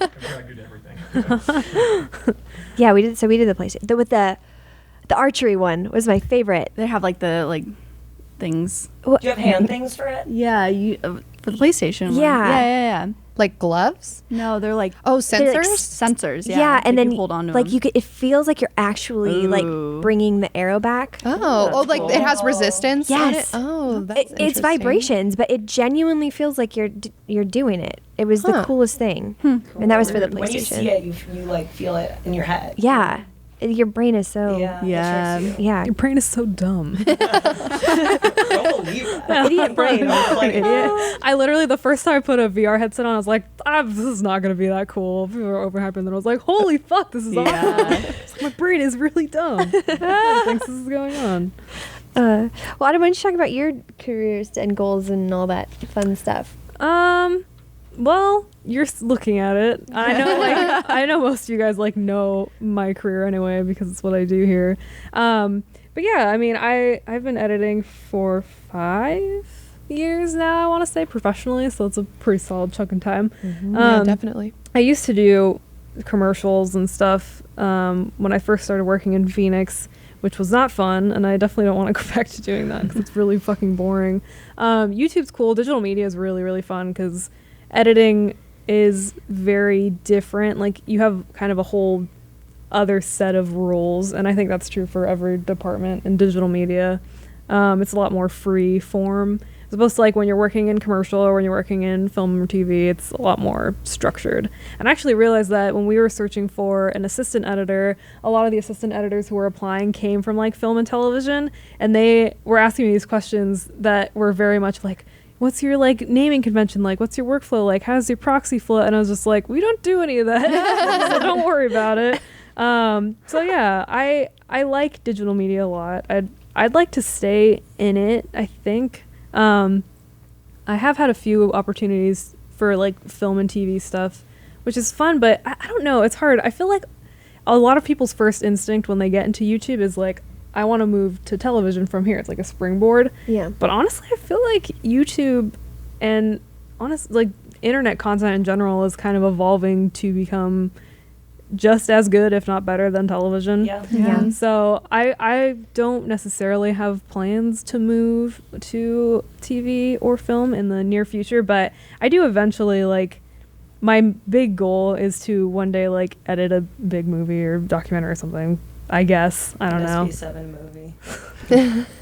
Attracted to everything. Yeah, we did. So we did the PlayStation. With the archery one was my favorite. They have like the things. Do you have hand things for it? Yeah, you for the PlayStation one. Yeah. Yeah. Like gloves? No, they're like Oh, They're like sensors? sensors. Yeah, Yeah, and like then you hold on to like them. you could. It feels like you're actually Ooh. like bringing the arrow back. Oh, like it has resistance on it? Yes. Oh, that's It's interesting. vibrations, but it genuinely feels like you're doing it. It was the Huh. coolest thing, and that was for the When you see PlayStation. it, you like feel it in your head. Yeah, your brain is so. Yeah. it Yeah. tricks you. Yeah. Your brain is so dumb. Don't believe that. Idiot brain. Like, I literally, the first time I put a VR headset on, I was like, this is not going to be that cool. We were overhyped, and then I was like, holy fuck, this is awesome. It's like, my brain is really dumb. What thinks this is going on? Well, Adam, why don't you talk about your careers and goals and all that fun stuff? Well, you're looking at it. I know, like, I know most of you guys like know my career anyway because it's what I do here. But yeah, I mean, I've been editing for 5 years now. I want to say professionally, so it's a pretty solid chunk of time. Yeah, definitely. I used to do commercials and stuff when I first started working in Phoenix, which was not fun, and I definitely don't want to go back to doing that because it's really fucking boring. YouTube's cool. Digital media is really, really fun because editing is very different. Like, you have kind of a whole other set of rules, and I think that's true for every department in digital media. It's a lot more free form. As opposed to like when you're working in commercial or when you're working in film or TV, it's a lot more structured. And I actually realized that when we were searching for an assistant editor, a lot of the assistant editors who were applying came from like film and television, and they were asking me these questions that were very much like, what's your like naming convention like? What's your workflow like? How does your proxy flow? And I was just like, we don't do any of that, so don't worry about it. So yeah, I like digital media a lot. I'd like to stay in it, I think. I have had a few opportunities for like film and TV stuff, which is fun, but I don't know, it's hard. I feel like a lot of people's first instinct when they get into YouTube is like, I want to move to television from here. It's like a springboard. Yeah. But honestly, I feel like YouTube and like internet content in general is kind of evolving to become just as good, if not better, than television. Yeah. So I don't necessarily have plans to move to TV or film in the near future, but I do eventually, like, my big goal is to one day, like, edit a big movie or documentary or something, I guess. I don't know. SB7 movie.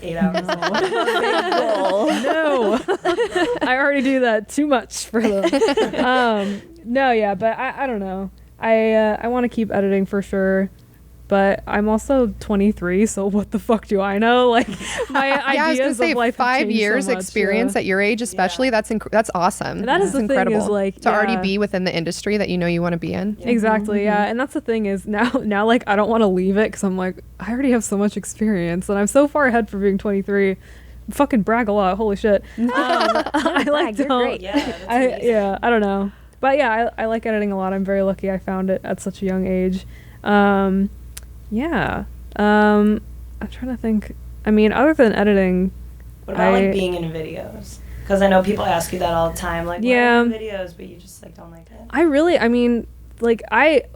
8 hours long. No. I already do that too much for them. No, yeah, but I don't know. I want to keep editing for sure, but I'm also 23, so what the fuck do I know? Like, my Yeah, I was ideas gonna say of life have 5 changed years so much, experience yeah. at your age, especially. That's awesome. That is That's the thing is, like, to already yeah. be within the industry that you know you want to be in. Exactly, yeah. And that's the thing is now like, I don't want to leave it because I'm like, I already have so much experience and I'm so far ahead for being 23. Fucking brag a lot. Holy shit. I like You're don't. great. Yeah, that's amazing. I don't know. But yeah, I like editing a lot. I'm very lucky I found it at such a young age. I'm trying to think. I mean, other than editing, What about like being in videos? Because I know people ask you that all the time, like, Yeah. why are you in videos, but you just like don't like it.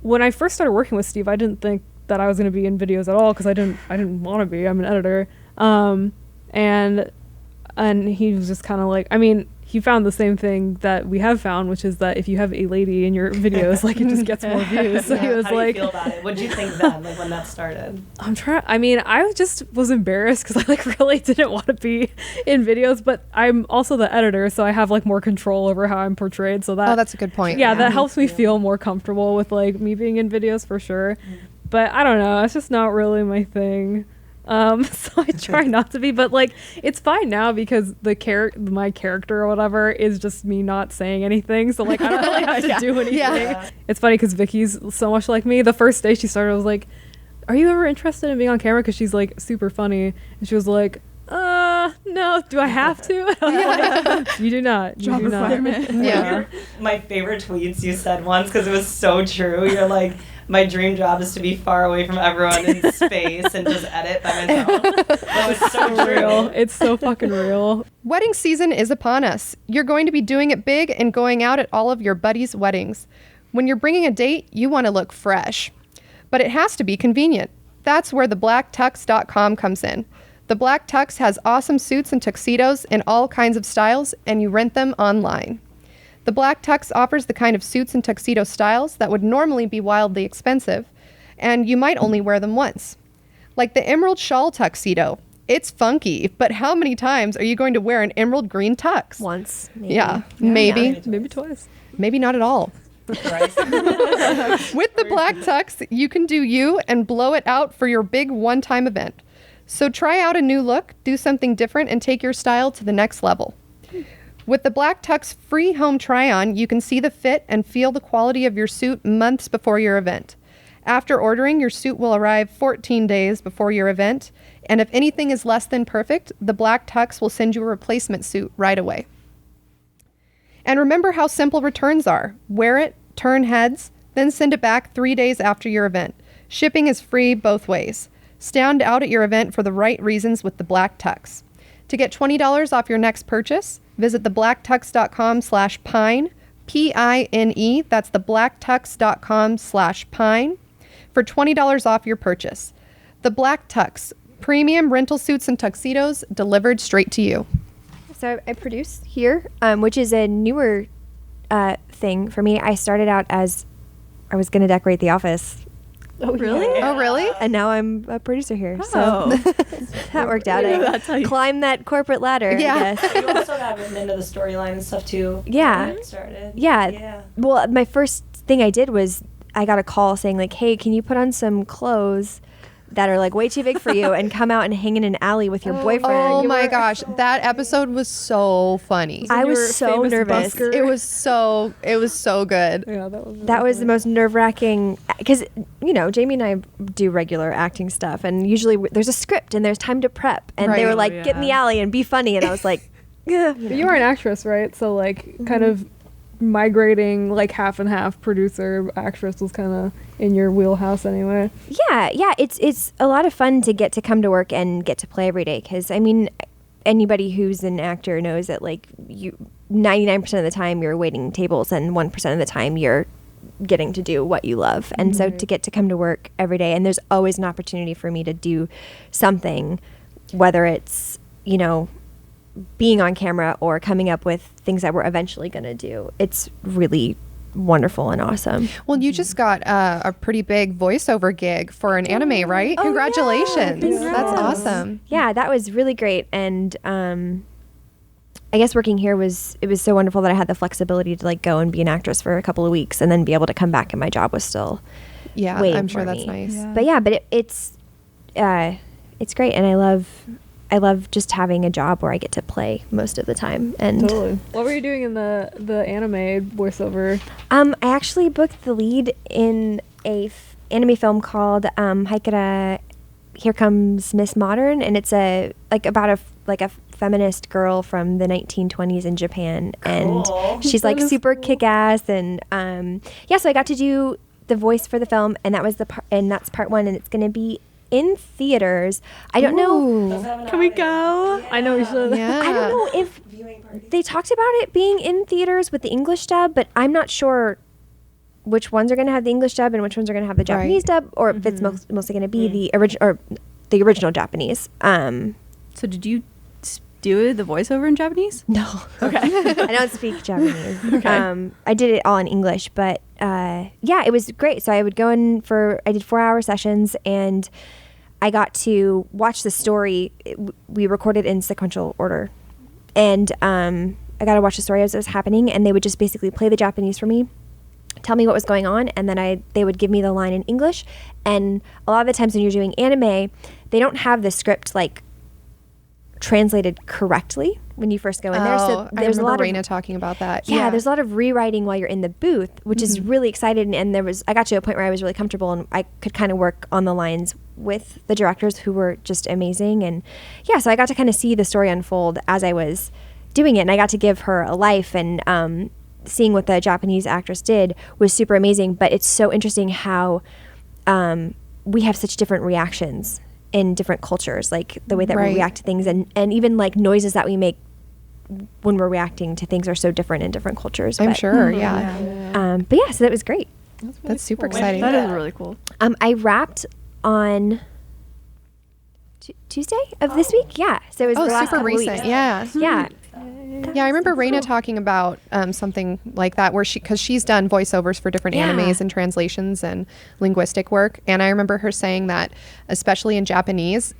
when I first started working with Steve, I didn't think that I was going to be in videos at all because I didn't want to be. I'm an editor. And he was just kind of like, I mean, he found the same thing that we have found, which is that if you have a lady in your videos, like, it just gets more views. So he was How do like, you feel about it? What did you think then, like when that started? I just was embarrassed because I like really didn't want to be in videos, but I'm also the editor, so I have like more control over how I'm portrayed. So that, That's a good point. yeah, that helps me feel more comfortable with like me being in videos for sure. But I don't know, it's just not really my thing. So I try not to be, but like it's fine now because my character or whatever is just me not saying anything. So like I don't really have to do anything. Yeah. It's funny because Vicky's so much like me. The first day she started, I was like, "Are you ever interested in being on camera?" Because she's like super funny, and she was like, no, do I have to? And I was like, you do not. You Job do not. requirement. Yeah. My favorite tweets you said once, because it was so true. You're like, my dream job is to be far away from everyone in space and just edit by myself. That was so Real. true. It's so fucking real. Wedding season is upon us. You're going to be doing it big and going out at all of your buddies' weddings. When you're bringing a date, you want to look fresh. But it has to be convenient. That's where thebblacktux.com comes in. The Black Tux has awesome suits and tuxedos in all kinds of styles, and you rent them online. The Black Tux offers the kind of suits and tuxedo styles that would normally be wildly expensive, and you might only wear them once. Like the Emerald Shawl tuxedo. It's funky, but how many times are you going to wear an emerald green tux? Once, maybe. Yeah, maybe. Maybe twice. Maybe not at all. Right? With the Black Tux, you can do you and blow it out for your big one-time event. So try out a new look, do something different, and take your style to the next level. With the Black Tux free home try-on, you can see the fit and feel the quality of your suit months before your event. After ordering, your suit will arrive 14 days before your event, and if anything is less than perfect, the Black Tux will send you a replacement suit right away. And remember how simple returns are. Wear it, turn heads, then send it back 3 days after your event. Shipping is free both ways. Stand out at your event for the right reasons with the Black Tux. To get $20 off your next purchase, visit thebblacktux.com/pine, P-I-N-E, that's thebblacktux.com/pine, for $20 off your purchase. The Black Tux, premium rental suits and tuxedos delivered straight to you. So I produce here, which is a newer thing for me. I started out as I was going to decorate the office. Oh, really? Oh, really? And now I'm a producer here. Oh. So that worked out. Yeah, I that's how you- climbed that corporate ladder, Yeah. I guess. You also got written into the storyline and stuff too. Yeah. When it started. Yeah. Well, my first thing I did was I got a call saying like, "Hey, can you put on some clothes that are like way too big for you and come out and hang in an alley with your boyfriend. Oh my gosh, that episode was so funny. I Your was so famous nervous. busker? It was so good. Yeah, that was. That was the most nerve-wracking because Jamie and I do regular acting stuff, and usually there's a script and there's time to prep, and they Right. were like, Oh, "Get in the yeah. alley and be funny," and I was like, "Ugh," But you are an actress, right? So like, kind of migrating like half and half producer actress was kind of in your wheelhouse anyway. Yeah, it's a lot of fun to get to come to work and get to play every day. Because I mean, anybody who's an actor knows that like 99% of the time you're waiting tables, and 1% of the time you're getting to do what you love. And so to get to come to work every day, and there's always an opportunity for me to do something, whether it's being on camera or coming up with things that we're eventually going to do. It's really wonderful and awesome. Well, you just got a pretty big voiceover gig for an anime, right? Oh, Congratulations. yeah. That's Thanks. awesome. Yeah, that was really great. And I guess working here was so wonderful that I had the flexibility to like go and be an actress for a couple of weeks and then be able to come back and my job was still Yeah, waiting I'm sure for that's me. nice. Yeah. But yeah, but it's great, and I love just having a job where I get to play most of the time. And Totally. What were you doing in the anime voiceover? I actually booked the lead in a anime film called Haikara Here Comes Miss Modern, and it's about a feminist girl from the 1920s in Japan, Cool. and she's like super kick-ass, and so I got to do the voice for the film, and that was that's part one, and it's going to be in theaters. I don't know. Can we go? I know we should. Yeah. I don't know if they talked about it being in theaters with the English dub, but I'm not sure which ones are going to have the English dub and which ones are going to have the Japanese dub, or if it's mostly going to be the original Japanese. So did you do the voiceover in Japanese? No. Okay. I don't speak Japanese. Okay. I did it all in English, but it was great. So I would go in I did 4-hour sessions, and I got to watch the story. We recorded in sequential order, and I got to watch the story as it was happening, and they would just basically play the Japanese for me, tell me what was going on, and then they would give me the line in English. And a lot of the times when you're doing anime, they don't have the script like translated correctly when you first go in there. So I there's a remember lot Raina of talking about that. yeah, there's a lot of rewriting while you're in the booth, which is really exciting. And I got to a point where I was really comfortable, and I could kind of work on the lines with the directors, who were just amazing. And yeah, so I got to kind of see the story unfold as I was doing it, and I got to give her a life. And seeing what the Japanese actress did was super amazing. But it's so interesting how we have such different reactions in different cultures, like the way that we react to things, and even like noises that we make when we're reacting to things are so different in different cultures. I'm sure, yeah. But yeah, so that was great. That's super cool. exciting. That is really cool. I wrapped on Tuesday of this week. Yeah, so it was the last super couple recent. weeks. Yeah. Yeah. Yeah, I remember Raina talking about something like that, where because she's done voiceovers for different Yeah. animes and translations and linguistic work, and I remember her saying that, especially in Japanese,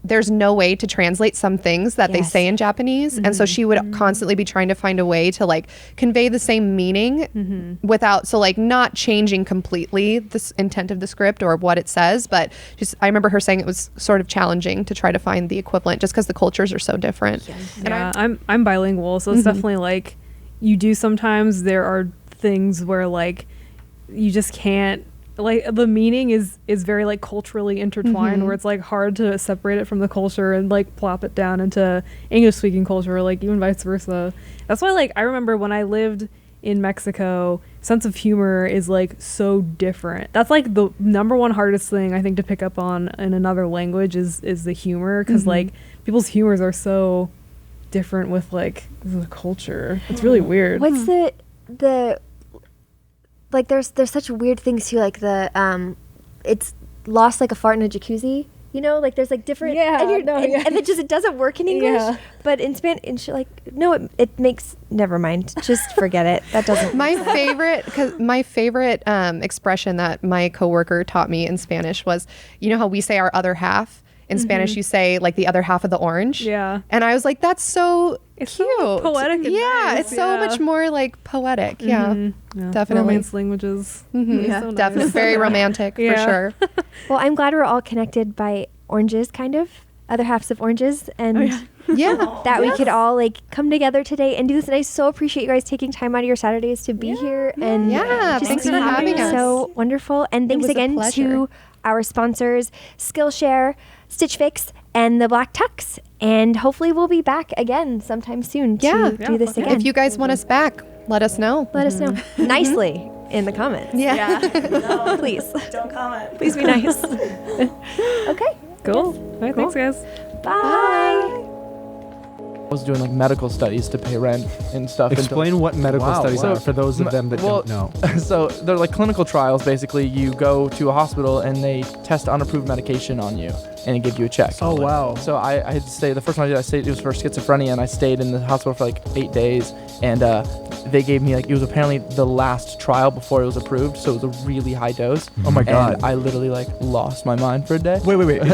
there's no way to translate some things that they Yes. say in Japanese, and so she would constantly be trying to find a way to like convey the same meaning without, so like not changing completely the intent of the script or what it says, but just I remember her saying it was sort of challenging to try to find the equivalent just because the cultures are so different. And Yeah, I'm bilingual, so it's definitely like you do sometimes. There are things where like you just can't, like the meaning is very like culturally intertwined, where it's like hard to separate it from the culture and like plop it down into English speaking culture, or like even vice versa. That's why like I remember when I lived in Mexico, sense of humor is like so different. That's like the number one hardest thing I think to pick up on in another language is the humor, because like people's humors are so different with like the culture. It's really weird. What's the like? There's such weird things too. Like it's lost like a fart in a jacuzzi. You know, like there's like different. Yeah, and, no, yeah. and it doesn't work in English. Yeah. But in Spanish, like no, it makes. Never mind. Just forget it. That doesn't. My favorite expression that my coworker taught me in Spanish was, you know how we say our other half in Spanish you say like the other half of the orange. Yeah. And I was like, that's so It's cute. so poetic and yeah, nice, it's so much more like poetic. Yeah, definitely. Romance languages. Yeah. So nice. Definitely very romantic Yeah. for sure. Well, I'm glad we're all connected by oranges, kind of. Other halves of oranges. And Yeah. that we could all like come together today and do this. And I so appreciate you guys taking time out of your Saturdays to be here. And Yeah, just thanks be for having us. So wonderful. And thanks was a again pleasure. to our sponsors, Skillshare, Stitch Fix, and the Black Tux. And hopefully we'll be back again sometime soon Yeah. to do this okay. again. If you guys want us back, let us know. Let us know nicely in the comments. Yeah. No, Please. don't comment. Please be nice. Okay. Cool. All right, thanks, guys. Bye. I was doing like medical studies to pay rent and stuff. Explain what medical Wow, studies wow. are for those of them that don't know. So they're like clinical trials. Basically, you go to a hospital and they test unapproved medication on you and give you a check. Oh, wow. So I had to stay. The first one I did, I stayed. It was for schizophrenia, and I stayed in the hospital for like 8 days. And they gave me like, it was apparently the last trial before it was approved, so it was a really high dose. Oh my God. And I literally like lost my mind for a day. Wait. It's